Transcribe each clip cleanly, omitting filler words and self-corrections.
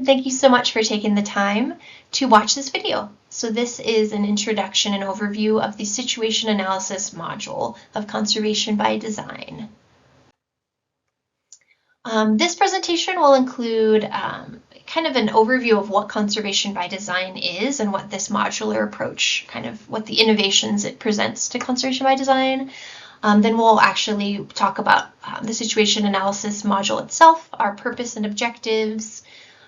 and thank you so much for taking the time to watch this video. So this is an introduction and overview of the situation analysis module of conservation by design. This presentation will include kind of an overview of what conservation by design is and what this modular approach, kind of what the innovations it presents to conservation by design. Then we'll actually talk about the situation analysis module itself, our purpose and objectives,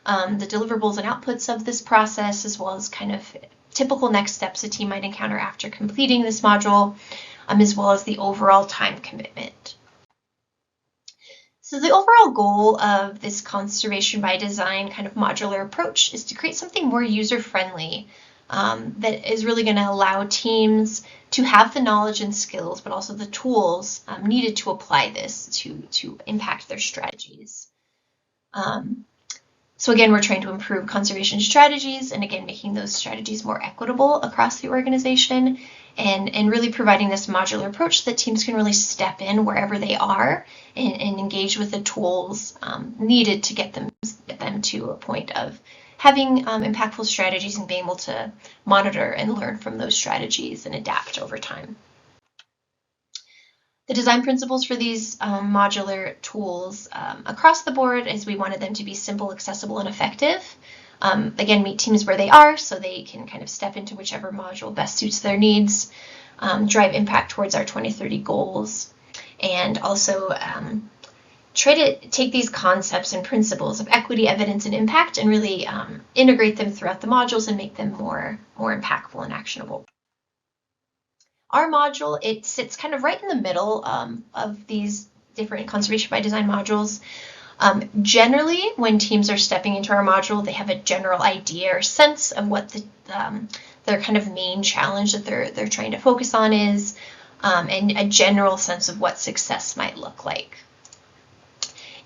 the deliverables and outputs of this process, as well as kind of typical next steps a team might encounter after completing this module, as well as the overall time commitment. So the overall goal of this conservation by design kind of modular approach is to create something more user-friendly that is really going to allow teams to have the knowledge and skills, but also the tools needed to apply this to impact their strategies. So again, we're trying to improve conservation strategies and again, making those strategies more equitable across the organization and really providing this modular approach that teams can really step in wherever they are and engage with the tools needed to get them to a point of having impactful strategies and being able to monitor and learn from those strategies and adapt over time. The design principles for these modular tools across the board is we wanted them to be simple, accessible, and effective. Again, meet teams where they are so they can kind of step into whichever module best suits their needs, drive impact towards our 2030 goals, and also try to take these concepts and principles of equity, evidence, and impact and really integrate them throughout the modules and make them more impactful and actionable. Our module, it sits kind of right in the middle of these different conservation by design modules. Generally, when teams are stepping into our module, they have a general idea or sense of what their kind of main challenge that they're trying to focus on is, and a general sense of what success might look like.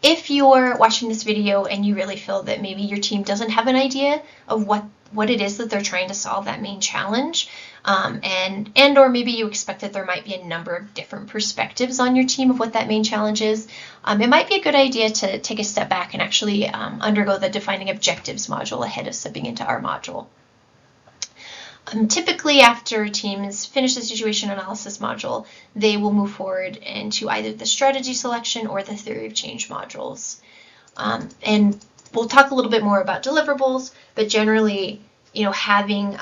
If you're watching this video and you really feel that maybe your team doesn't have an idea of what it is that they're trying to solve, that main challenge, and or maybe you expect that there might be a number of different perspectives on your team of what that main challenge is, it might be a good idea to take a step back and actually undergo the defining objectives module ahead of stepping into our module. Typically, after teams finish the situation analysis module, they will move forward into either the strategy selection or the theory of change modules. And we'll talk a little bit more about deliverables, but generally, having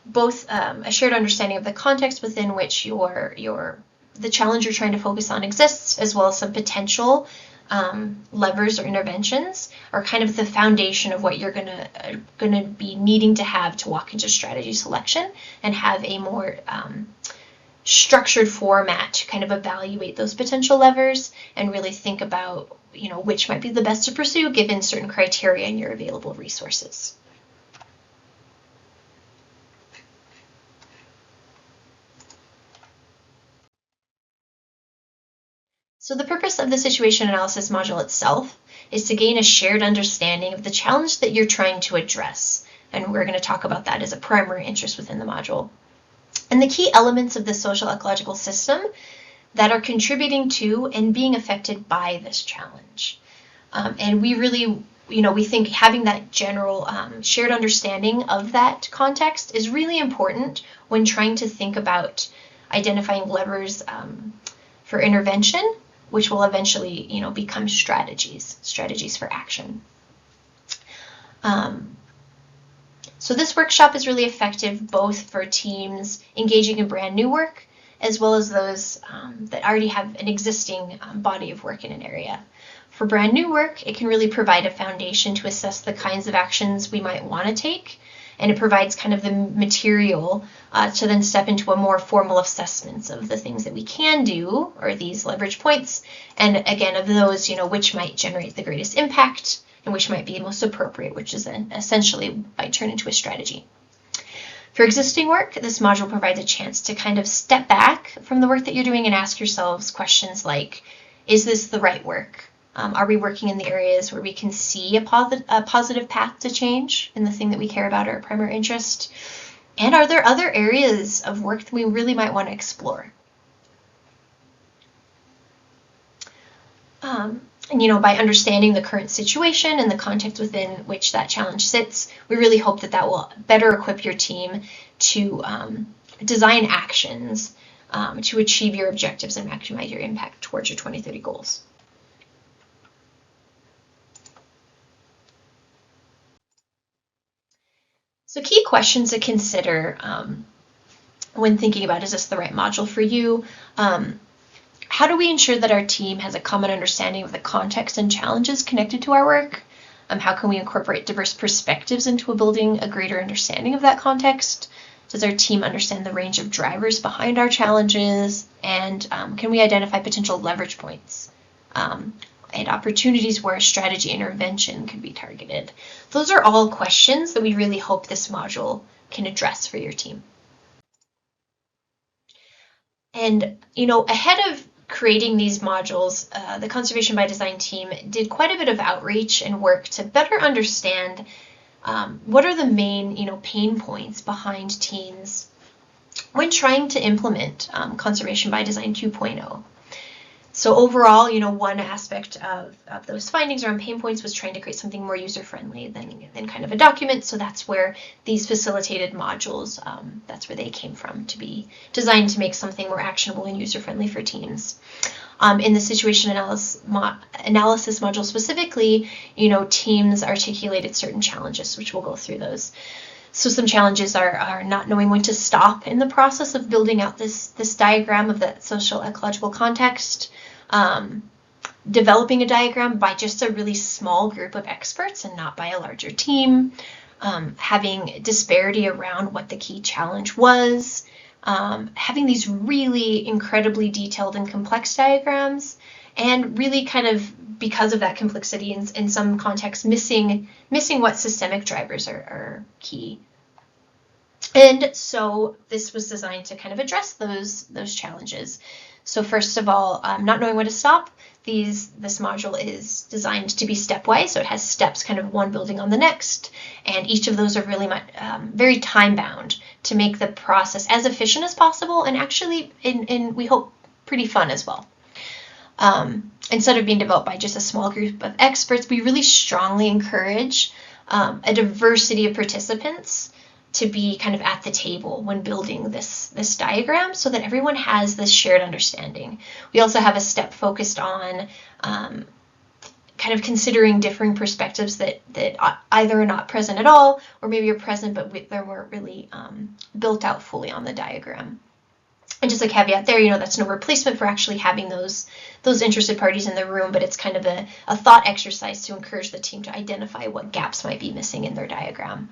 both a shared understanding of the context within which the challenge you're trying to focus on exists, as well as some potential levers or interventions are kind of the foundation of what you're gonna be needing to have to walk into strategy selection and have a more structured format to kind of evaluate those potential levers and really think about which might be the best to pursue given certain criteria and your available resources. So the purpose of the situation analysis module itself is to gain a shared understanding of the challenge that you're trying to address. And we're going to talk about that as a primary interest within the module. And the key elements of the social ecological system that are contributing to and being affected by this challenge. And we really, we think having that general shared understanding of that context is really important when trying to think about identifying levers for intervention, which will eventually, become strategies for action. So this workshop is really effective both for teams engaging in brand new work, as well as those that already have an existing body of work in an area. For brand new work, it can really provide a foundation to assess the kinds of actions we might want to take, and it provides kind of the material to then step into a more formal assessments of the things that we can do, or these leverage points, and again, of those, which might generate the greatest impact and which might be most appropriate, which is then essentially might turn into a strategy. For existing work, this module provides a chance to kind of step back from the work that you're doing and ask yourselves questions like, is this the right work? Are we working in the areas where we can see a positive path to change in the thing that we care about or our primary interest? And are there other areas of work that we really might want to explore? And by understanding the current situation and the context within which that challenge sits, we really hope that will better equip your team to design actions to achieve your objectives and maximize your impact towards your 2030 goals. So key questions to consider when thinking about, is this the right module for you? How do we ensure that our team has a common understanding of the context and challenges connected to our work? How can we incorporate diverse perspectives into building a greater understanding of that context? Does our team understand the range of drivers behind our challenges? And can we identify potential leverage points and opportunities where a strategy intervention could be targeted? Those are all questions that we really hope this module can address for your team. And, ahead of creating these modules, the Conservation by Design team did quite a bit of outreach and work to better understand what are the main, pain points behind teams when trying to implement Conservation by Design 2.0. So overall, one aspect of those findings around pain points was trying to create something more user-friendly than kind of a document. So that's where these facilitated modules, that's where they came from, to be designed to make something more actionable and user-friendly for teams. In the situation analysis module specifically, teams articulated certain challenges, which we'll go through those. So some challenges are not knowing when to stop in the process of building out this diagram of the social ecological context, developing a diagram by just a really small group of experts and not by a larger team, having disparity around what the key challenge was, having these really incredibly detailed and complex diagrams, and really kind of, because of that complexity in some contexts, missing what systemic drivers are key. And so this was designed to kind of address those challenges. So first of all, not knowing when to stop. This module is designed to be stepwise, so it has steps kind of one building on the next, and each of those are really very time-bound to make the process as efficient as possible, and actually, we hope, pretty fun as well. Instead of being developed by just a small group of experts, we really strongly encourage a diversity of participants to be kind of at the table when building this diagram, so that everyone has this shared understanding. We also have a step focused on kind of considering differing perspectives that either are not present at all, or maybe are present but they weren't really built out fully on the diagram. And just a caveat there, that's no replacement for actually having those interested parties in the room, but it's kind of a thought exercise to encourage the team to identify what gaps might be missing in their diagram.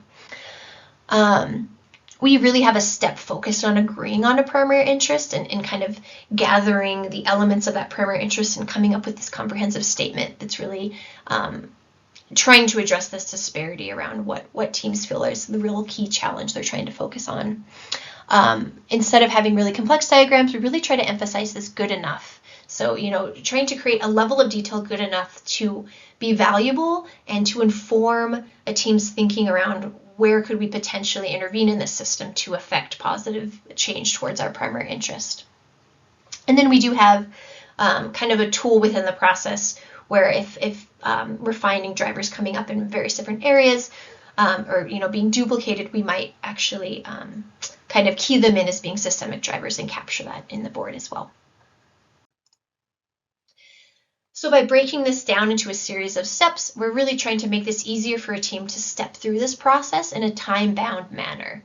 We really have a step focused on agreeing on a primary interest and kind of gathering the elements of that primary interest and coming up with this comprehensive statement that's really trying to address this disparity around what teams feel is the real key challenge they're trying to focus on. Instead of having really complex diagrams, we really try to emphasize this good enough. So, trying to create a level of detail good enough to be valuable and to inform a team's thinking around where could we potentially intervene in this system to affect positive change towards our primary interest. And then we do have kind of a tool within the process where if we're finding drivers coming up in various different areas or being duplicated, we might actually kind of key them in as being systemic drivers and capture that in the board as well. So by breaking this down into a series of steps, we're really trying to make this easier for a team to step through this process in a time-bound manner.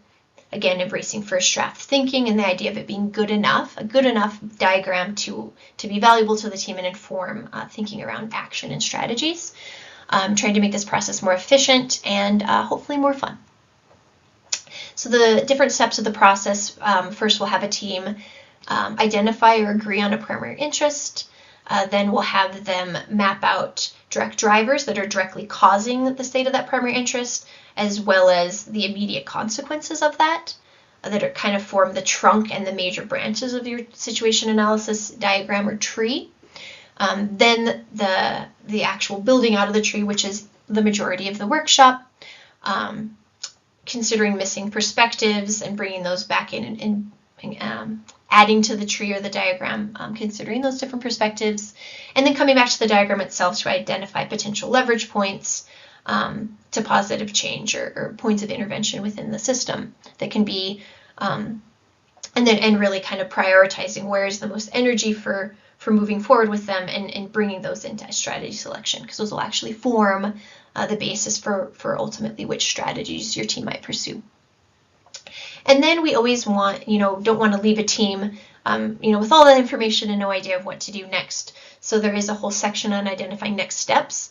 Again, embracing first draft thinking and the idea of it being good enough, a good enough diagram to be valuable to the team and inform thinking around action and strategies. Trying to make this process more efficient and hopefully more fun. So the different steps of the process, first we'll have a team identify or agree on a primary interest. Then we'll have them map out direct drivers that are directly causing the state of that primary interest, as well as the immediate consequences of that are kind of form the trunk and the major branches of your situation analysis diagram or tree. Then the actual building out of the tree, which is the majority of the workshop, considering missing perspectives and bringing those back in and adding to the tree or the diagram, considering those different perspectives, and then coming back to the diagram itself to identify potential leverage points to positive change or points of intervention within the system that can be, and really kind of prioritizing where is the most energy for moving forward with them and bringing those into strategy selection, because those will actually form the basis for ultimately which strategies your team might pursue. And then we always want, don't want to leave a team, with all that information and no idea of what to do next. So there is a whole section on identifying next steps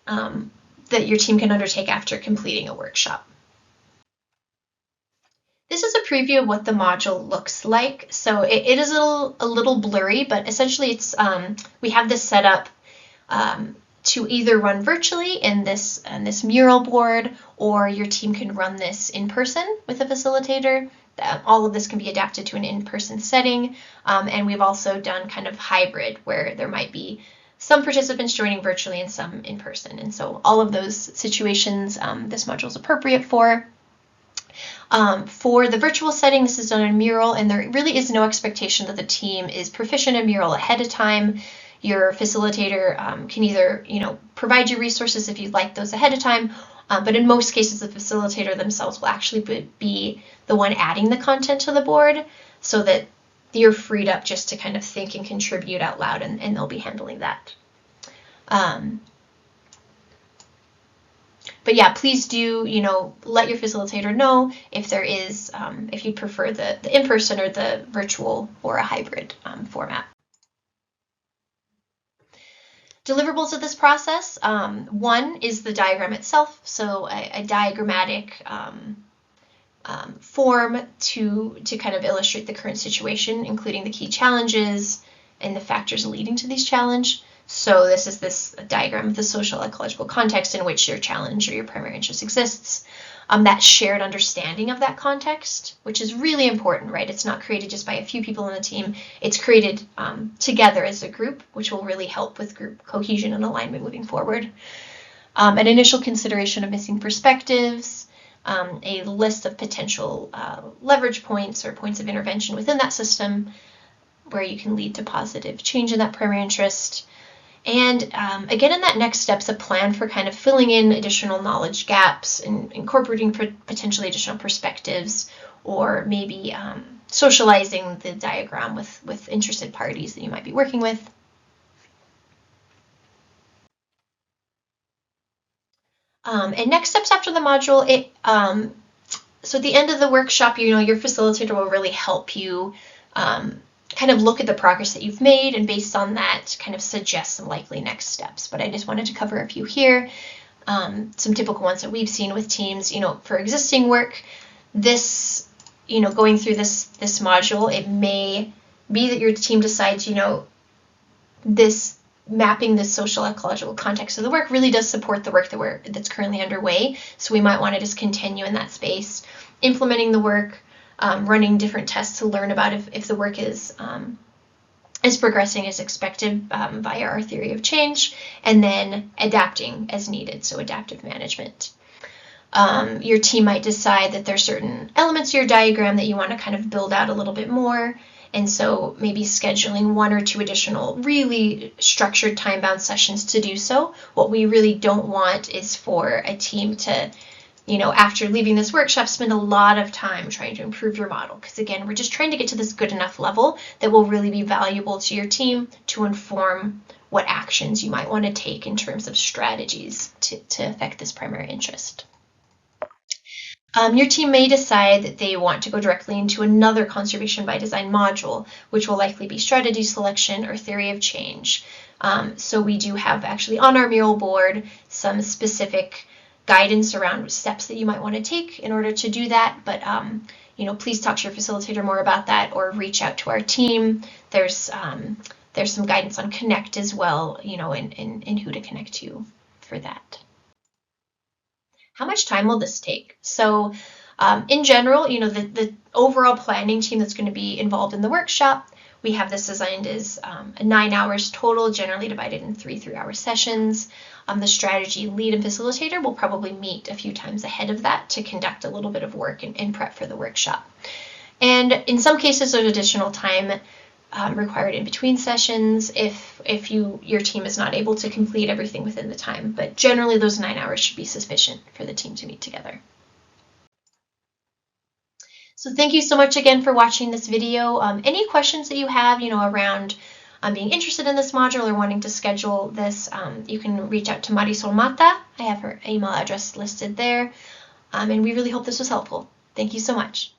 that your team can undertake after completing a workshop. This is a preview of what the module looks like. So it is a little blurry, but essentially it's we have this set up to either run virtually in this mural board, or your team can run this in person with a facilitator. All of this can be adapted to an in-person setting, and we've also done kind of hybrid, where there might be some participants joining virtually and some in person. And so all of those situations this module is appropriate for. For the virtual setting, this is done in Mural, and there really is no expectation that the team is proficient in Mural ahead of time. Your facilitator can either, provide you resources if you'd like those ahead of time, but in most cases, the facilitator themselves will actually be the one adding the content to the board, so that you're freed up just to kind of think and contribute out loud, and they'll be handling that. But yeah, please do, let your facilitator know if there is, if you prefer the in-person or the virtual or a hybrid format. Deliverables of this process, one is the diagram itself, so a diagrammatic form to kind of illustrate the current situation, including the key challenges and the factors leading to these challenges. So this is this diagram of the social ecological context in which your challenge or your primary interest exists. That shared understanding of that context, which is really important, right? It's not created just by a few people on the team. It's created together as a group, which will really help with group cohesion and alignment moving forward. An initial consideration of missing perspectives, a list of potential leverage points or points of intervention within that system where you can lead to positive change in that primary interest. And again, in that next steps, a plan for kind of filling in additional knowledge gaps and incorporating potentially additional perspectives, or maybe socializing the diagram with interested parties that you might be working with. And next steps after the module, so at the end of the workshop, your facilitator will really help you kind of look at the progress that you've made, and based on that kind of suggest some likely next steps. But I just wanted to cover a few here. Some typical ones that we've seen with teams, for existing work, this, going through this module, it may be that your team decides, this mapping the social ecological context of the work really does support the work that's currently underway. So we might want to just continue in that space, implementing the work, running different tests to learn about if the work is progressing as expected via our theory of change, and then adapting as needed, so adaptive management. Your team might decide that there's certain elements of your diagram that you want to kind of build out a little bit more, and so maybe scheduling 1 or 2 additional really structured time-bound sessions to do so. What we really don't want is for a team to, after leaving this workshop, spend a lot of time trying to improve your model. Because again, we're just trying to get to this good enough level that will really be valuable to your team to inform what actions you might want to take in terms of strategies to affect this primary interest. Your team may decide that they want to go directly into another conservation by design module, which will likely be strategy selection or theory of change. So we do have actually on our mural board some specific guidance around steps that you might want to take in order to do that. But please talk to your facilitator more about that, or reach out to our team. There's some guidance on Connect as well, and who to connect to for that. How much time will this take? So in general, the overall planning team that's going to be involved in the workshop, we have this designed as 9 hours total, generally divided in 3 3-hour sessions. The strategy lead and facilitator will probably meet a few times ahead of that to conduct a little bit of work and prep for the workshop. And in some cases, there's additional time required in between sessions if your team is not able to complete everything within the time. But generally, those 9 hours should be sufficient for the team to meet together. So thank you so much again for watching this video. Any questions that you have, around being interested in this module or wanting to schedule this, you can reach out to Marisol Mata. I have her email address listed there. And we really hope this was helpful. Thank you so much.